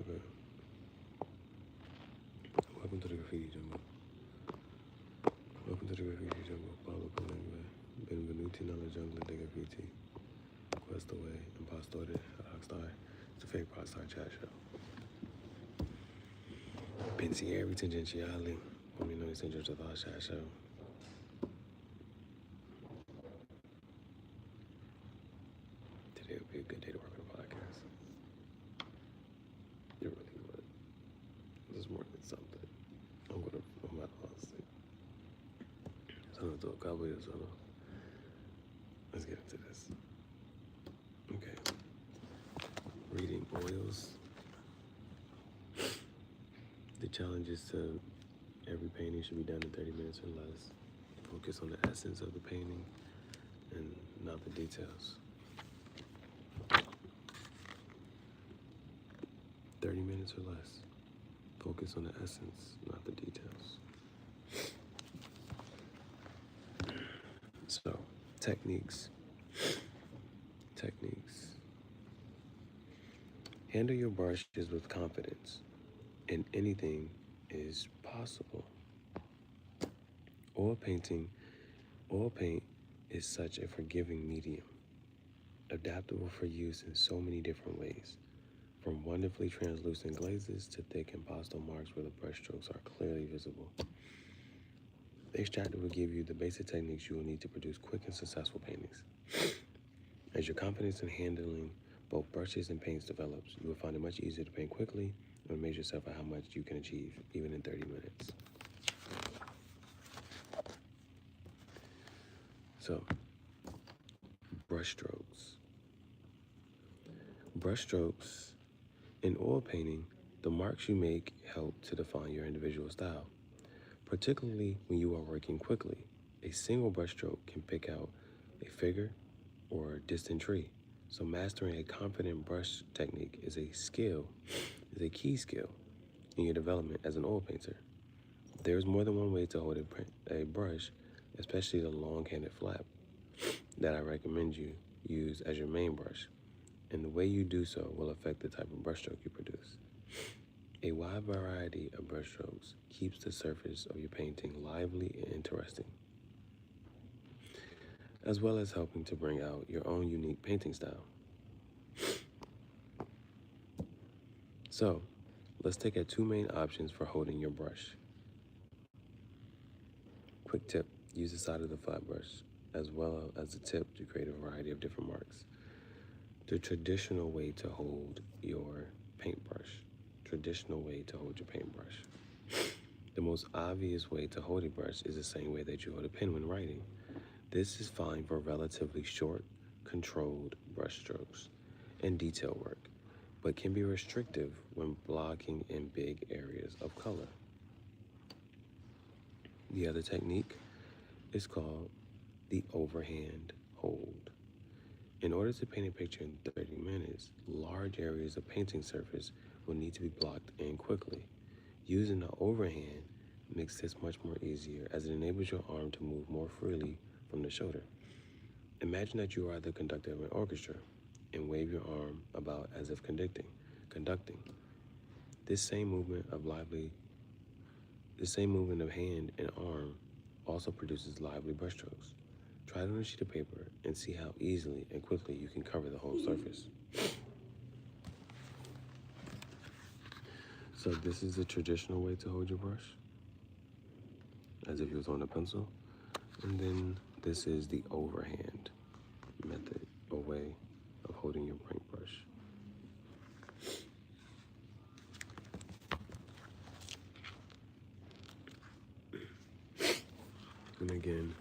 Okay. Welcome to the graffiti jungle. Welcome to the graffiti jungle. Pablo Colengve. Benvenuti nella jungle dei graffiti. Questo è impostore rockstar. It's a fake rockstar chat show. Pensieri tangenziali. Come noi sempre to the chat show. Today would be a good day to work on a podcast. It really would. This morning something. I'm about to fall asleep. So to a couple years old. Let's get into this. Okay. Reading oils. The challenge is to every painting should be done in 30 minutes or less. Focus on the essence of the painting and not the details. 30 minutes or less. Focus on the essence, not the details. So, techniques. Handle your brushes with confidence, and anything is possible. Oil paint is such a forgiving medium, adaptable for use in so many different ways, from wonderfully translucent glazes to thick impasto marks where the brushstrokes are clearly visible. The extractor will give you the basic techniques you will need to produce quick and successful paintings. As your confidence in handling both brushes and paints develops, you will find it much easier to paint quickly and amaze yourself at how much you can achieve, even in 30 minutes. So, brushstrokes. Brushstrokes. In oil painting, the marks you make help to define your individual style. Particularly when you are working quickly, a single brushstroke can pick out a figure or a distant tree. So mastering a confident brush technique is a key skill in your development as an oil painter. There is more than one way to hold a brush, especially the long-handled flap, that I recommend you use as your main brush, and the way you do so will affect the type of brushstroke you produce. A wide variety of brushstrokes keeps the surface of your painting lively and interesting, as well as helping to bring out your own unique painting style. So, let's take at two main options for holding your brush. Quick tip, use the side of the flat brush as well as the tip to create a variety of different marks. The traditional way to hold your paintbrush. The most obvious way to hold a brush is the same way that you hold a pen when writing. This is fine for relatively short, controlled brush strokes and detail work, but can be restrictive when blocking in big areas of color. The other technique is called the overhand hold. In order to paint a picture in 30 minutes, large areas of painting surface will need to be blocked in quickly. Using the overhand makes this much more easier as it enables your arm to move more freely from the shoulder. Imagine that you are the conductor of an orchestra and wave your arm about as if conducting. This same movement of hand and arm also produces lively brushstrokes. Try it on a sheet of paper and see how easily and quickly you can cover the whole surface. So this is the traditional way to hold your brush, as if you was on a pencil. And then this is the overhand method or way of holding your paintbrush. And again,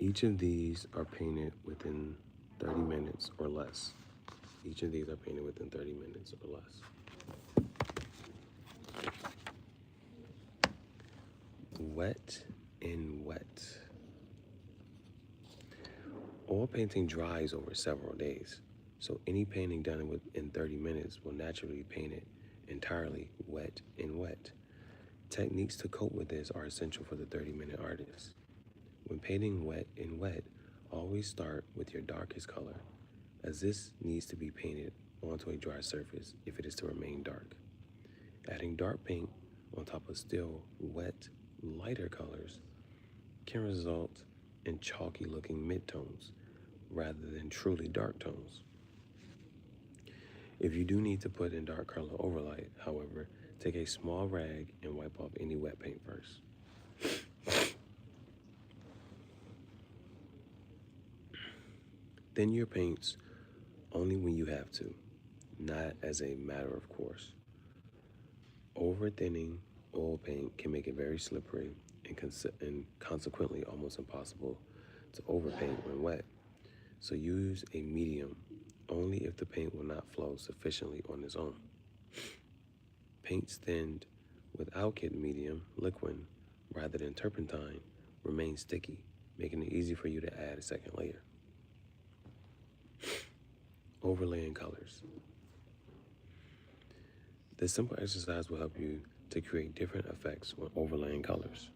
each of these are painted within 30 minutes or less. Wet and wet. Oil painting dries over several days, so any painting done in 30 minutes will naturally be painted entirely wet and wet. Techniques to cope with this are essential for the 30-minute artist. When painting wet and wet, always start with your darkest color, as this needs to be painted onto a dry surface if it is to remain dark. Adding dark paint on top of still wet, lighter colors can result in chalky looking midtones rather than truly dark tones. If you do need to put in dark color overlay, however, take a small rag and wipe off any wet paint first. Thin your paints only when you have to, not as a matter of course. Over thinning oil paint can make it very slippery and consequently almost impossible to overpaint when wet. So use a medium only if the paint will not flow sufficiently on its own. Paints thinned with alkyd medium liquid rather than turpentine remain sticky, making it easy for you to add a second layer. Overlaying colors. This simple exercise will help you to create different effects when overlaying colors.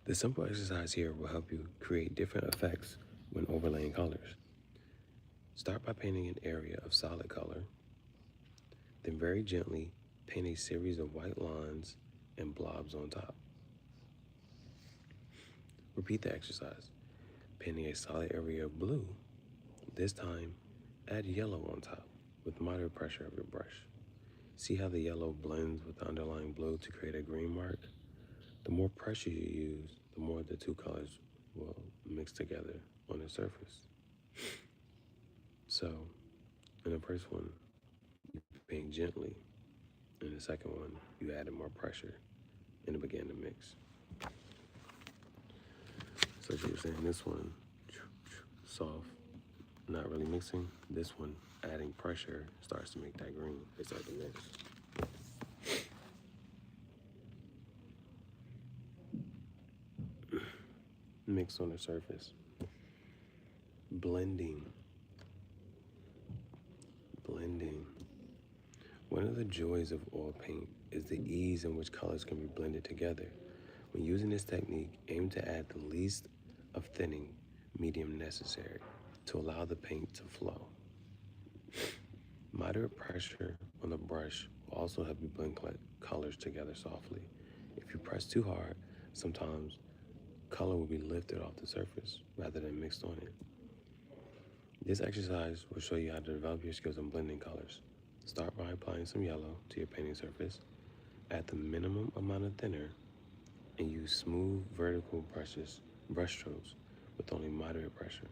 The simple exercise here will help you create different effects when overlaying colors. Start by painting an area of solid color, then very gently paint a series of white lines and blobs on top. Repeat the exercise, painting a solid area of blue. This time, add yellow on top with moderate pressure of your brush. See how the yellow blends with the underlying blue to create a green mark? The more pressure you use, the more the two colors will mix together on the surface. So, in the first one, you paint gently. In the second one, you added more pressure and it began to mix. So if you're saying this one, soft, not really mixing, this one, adding pressure, starts to make that green. They start to mix. Mix on the surface. Blending. One of the joys of oil paint is the ease in which colors can be blended together. When using this technique, aim to add the least of thinning medium necessary to allow the paint to flow. Moderate pressure on the brush will also help you blend colors together softly. If you press too hard, sometimes color will be lifted off the surface rather than mixed on it. This exercise will show you how to develop your skills in blending colors. Start by applying some yellow to your painting surface. Add the minimum amount of thinner and use smooth vertical brush strokes with only moderate pressure.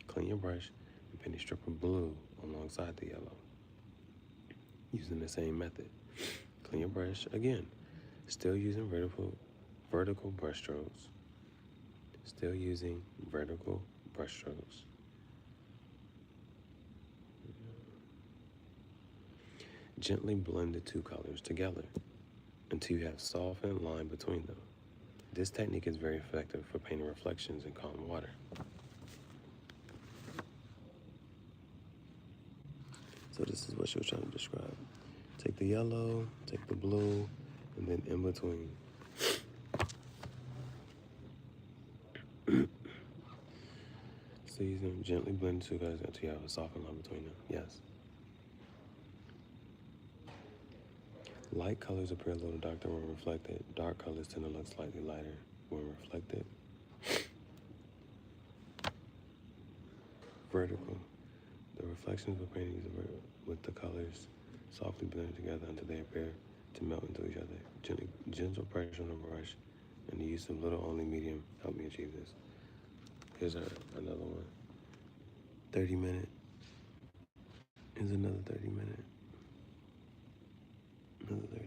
Clean your brush and paint a strip of blue alongside the yellow. Using the same method. Clean your brush again, still using vertical brush strokes. Gently blend the two colors together until you have softened line between them. This technique is very effective for painting reflections in calm water. So this is what she was trying to describe. Take the yellow, take the blue, and then in between. So you can gently blend the two colors until you have a softened line between them. Yes. Light colors appear a little darker when reflected. Dark colors tend to look slightly lighter when reflected. Vertical. The reflections of paintings with the colors softly blended together until they appear to melt into each other. Gentle pressure on the brush and the use of little only medium help me achieve this. Here's another one. 30-minute. Here's another 30-minute. Another 30.